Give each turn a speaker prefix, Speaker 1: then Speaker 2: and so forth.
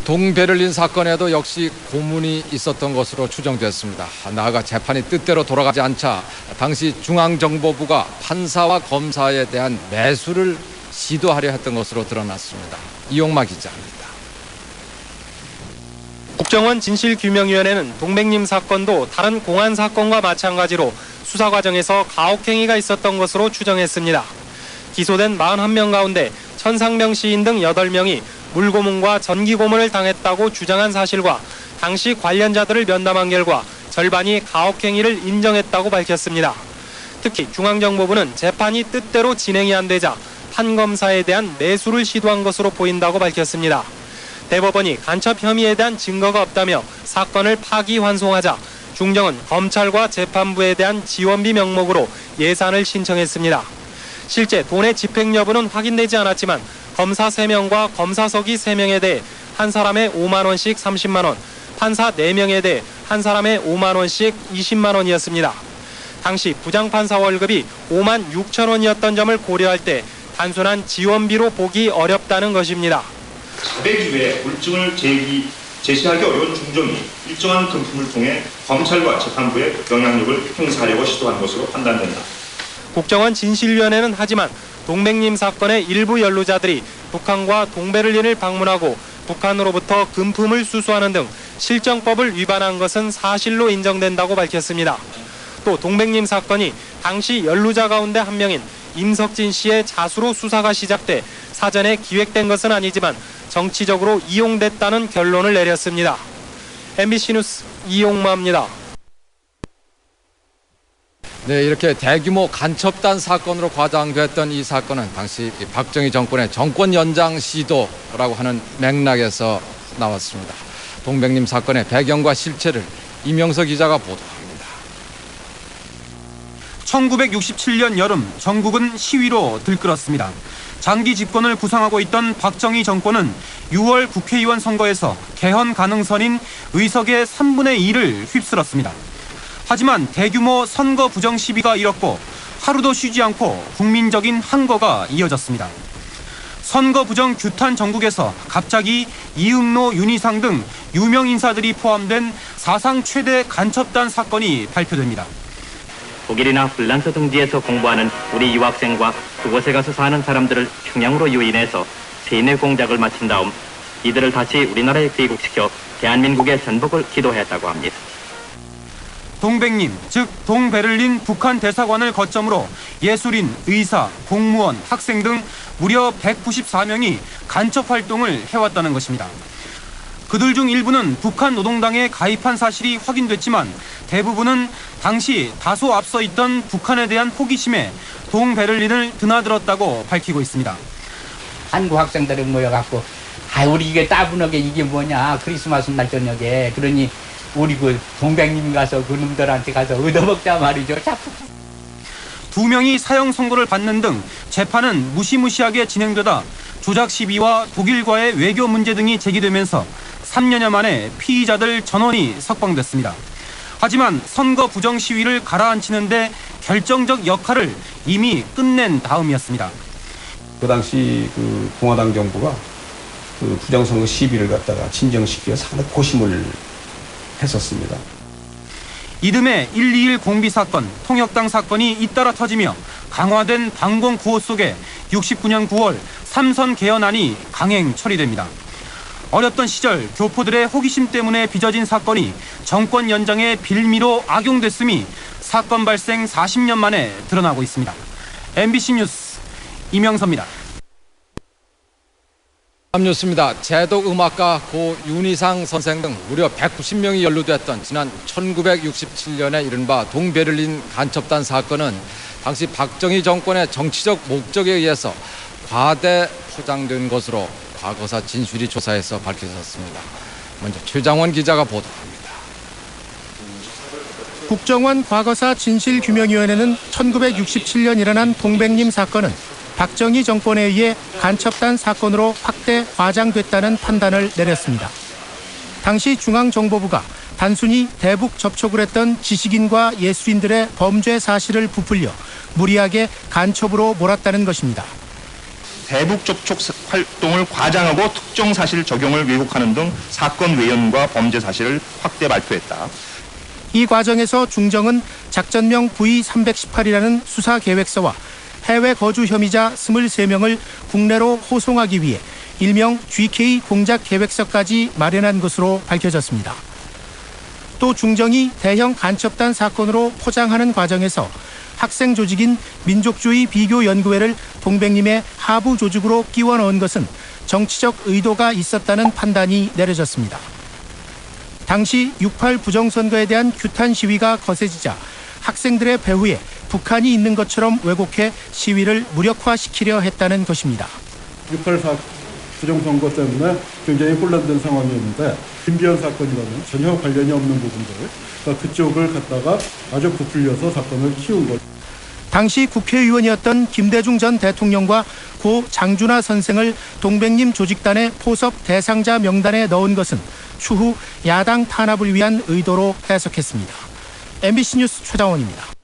Speaker 1: 동베를린 사건에도 역시 고문이 있었던 것으로 추정됐습니다. 나아가 재판이 뜻대로 돌아가지 않자 당시 중앙정보부가 판사와 검사에 대한 매수를 시도하려 했던 것으로 드러났습니다. 이용마 기자입니다.
Speaker 2: 국정원 진실규명위원회는 동백님 사건도 다른 공안 사건과 마찬가지로 수사 과정에서 가혹행위가 있었던 것으로 추정했습니다. 기소된 41명 가운데 천상명 시인 등 8명이 물고문과 전기고문을 당했다고 주장한 사실과 당시 관련자들을 면담한 결과 절반이 가혹행위를 인정했다고 밝혔습니다. 특히 중앙정보부는 재판이 뜻대로 진행이 안 되자 판검사에 대한 매수를 시도한 것으로 보인다고 밝혔습니다. 대법원이 간첩 혐의에 대한 증거가 없다며 사건을 파기환송하자 중정은 검찰과 재판부에 대한 지원비 명목으로 예산을 신청했습니다. 실제 돈의 집행 여부는 확인되지 않았지만 검사 3명과 검사석이 3명에 대해 한 사람에 5만 원씩 30만 원, 판사 4명에 대해 한 사람에 5만 원씩 20만 원이었습니다. 당시 부장판사 월급이 5만 6천 원이었던 점을 고려할 때 단순한 지원비로 보기 어렵다는 것입니다.
Speaker 3: 자백 이외에 물증을 제시하기 어려운 중정이 일정한 금품을 통해 검찰과 재판부의 영향력을 행사하려고 시도한 것으로 판단된다.
Speaker 2: 국정원 진실위원회는 하지만 동백님 사건의 일부 연루자들이 북한과 동베를린을 방문하고 북한으로부터 금품을 수수하는 등 실정법을 위반한 것은 사실로 인정된다고 밝혔습니다. 또 동백님 사건이 당시 연루자 가운데 한 명인 임석진 씨의 자수로 수사가 시작돼 사전에 기획된 것은 아니지만 정치적으로 이용됐다는 결론을 내렸습니다. MBC 뉴스 이용마입니다.
Speaker 1: 네, 이렇게 대규모 간첩단 사건으로 과장됐던 이 사건은 당시 박정희 정권의 정권 연장 시도라고 하는 맥락에서 나왔습니다. 동백님 사건의 배경과 실체를 이명서 기자가 보도합니다.
Speaker 4: 1967년 여름 전국은 시위로 들끓었습니다. 장기 집권을 구상하고 있던 박정희 정권은 6월 국회의원 선거에서 개헌 가능선인 의석의 3분의 2를 휩쓸었습니다. 하지만 대규모 선거 부정 시비가 일었고 하루도 쉬지 않고 국민적인 항거가 이어졌습니다. 선거 부정 규탄 전국에서 갑자기 이응로, 윤희상 등 유명 인사들이 포함된 사상 최대 간첩단 사건이 발표됩니다.
Speaker 5: 독일이나 폴란드 등지에서 공부하는 우리 유학생과 그곳에 가서 사는 사람들을 평양으로 유인해서 세뇌 공작을 마친 다음 이들을 다시 우리나라에 귀국시켜 대한민국의 전복을 기도했다고 합니다.
Speaker 4: 동백님, 즉 동베를린 북한 대사관을 거점으로 예술인, 의사, 공무원, 학생 등 무려 194명이 간첩 활동을 해왔다는 것입니다. 그들 중 일부는 북한 노동당에 가입한 사실이 확인됐지만 대부분은 당시 다소 앞서 있던 북한에 대한 호기심에 동베를린을 드나들었다고 밝히고 있습니다.
Speaker 6: 한국 학생들이 모여갖고 우리 이게 따분하게 이게 뭐냐 크리스마스 날 저녁에 그러니 우리 그 동백님 가서 그놈들한테 가서 얻어먹자 말이죠. 자꾸.
Speaker 4: 2명이 사형 선고를 받는 등 재판은 무시무시하게 진행되다 조작 시비와 독일과의 외교 문제 등이 제기되면서 3년여 만에 피의자들 전원이 석방됐습니다. 하지만 선거 부정 시위를 가라앉히는 데 결정적 역할을 이미 끝낸 다음이었습니다.
Speaker 7: 그 당시 그 공화당 정부가 그 부정선거 시비를 갖다가 진정시키기에 상당히 고심을 했었습니다.
Speaker 4: 이듬해 121 공비 사건, 통역당 사건이 잇따라 터지며 강화된 방공 구호 속에 69년 9월 3선 개헌안이 강행 처리됩니다. 어렸던 시절 교포들의 호기심 때문에 빚어진 사건이 정권 연장의 빌미로 악용됐음이 사건 발생 40년 만에 드러나고 있습니다. MBC 뉴스 이명서입니다.
Speaker 1: 뉴스입니다. 제독음악가 고 윤희상 선생 등 무려 190명이 연루됐던 지난 1967년의 이른바 동베를린 간첩단 사건은 당시 박정희 정권의 정치적 목적에 의해서 과대 포장된 것으로 과거사 진술이 조사에서 밝혀졌습니다. 먼저 최장원 기자가 보도합니다.
Speaker 8: 국정원 과거사 진실규명위원회는 1967년 일어난 동백님 사건은 박정희 정권에 의해 간첩단 사건으로 확대 과장됐다는 판단을 내렸습니다. 당시 중앙정보부가 단순히 대북 접촉을 했던 지식인과 예술인들의 범죄 사실을 부풀려 무리하게 간첩으로 몰았다는 것입니다.
Speaker 3: 대북 접촉 활동을 과장하고 특정 사실 적용을 왜곡하는 등 사건 외연과 범죄 사실을 확대 발표했다.
Speaker 8: 이 과정에서 중정은 작전명 V318이라는 수사 계획서와 해외 거주 혐의자 23명을 국내로 호송하기 위해 일명 GK 공작 계획서까지 마련한 것으로 밝혀졌습니다. 또 중정이 대형 간첩단 사건으로 포장하는 과정에서 학생 조직인 민족주의 비교연구회를 동백님의 하부 조직으로 끼워 넣은 것은 정치적 의도가 있었다는 판단이 내려졌습니다. 당시 6.8 부정선거에 대한 규탄 시위가 거세지자 학생들의 배후에 북한이 있는 것처럼 왜곡해 시위를 무력화시키려 했다는 것입니다.
Speaker 9: 6.8 부정선거 때문에 굉장히 혼란된 상황이었는데 김비연 사건이라는 전혀 관련이 없는 부분들, 그러니까 그쪽을 갖다가 아주 부풀려서 사건을 키운 것.
Speaker 8: 당시 국회의원이었던 김대중 전 대통령과 고 장준하 선생을 동백님 조직단의 포섭 대상자 명단에 넣은 것은 추후 야당 탄압을 위한 의도로 해석했습니다. MBC 뉴스 최다원입니다.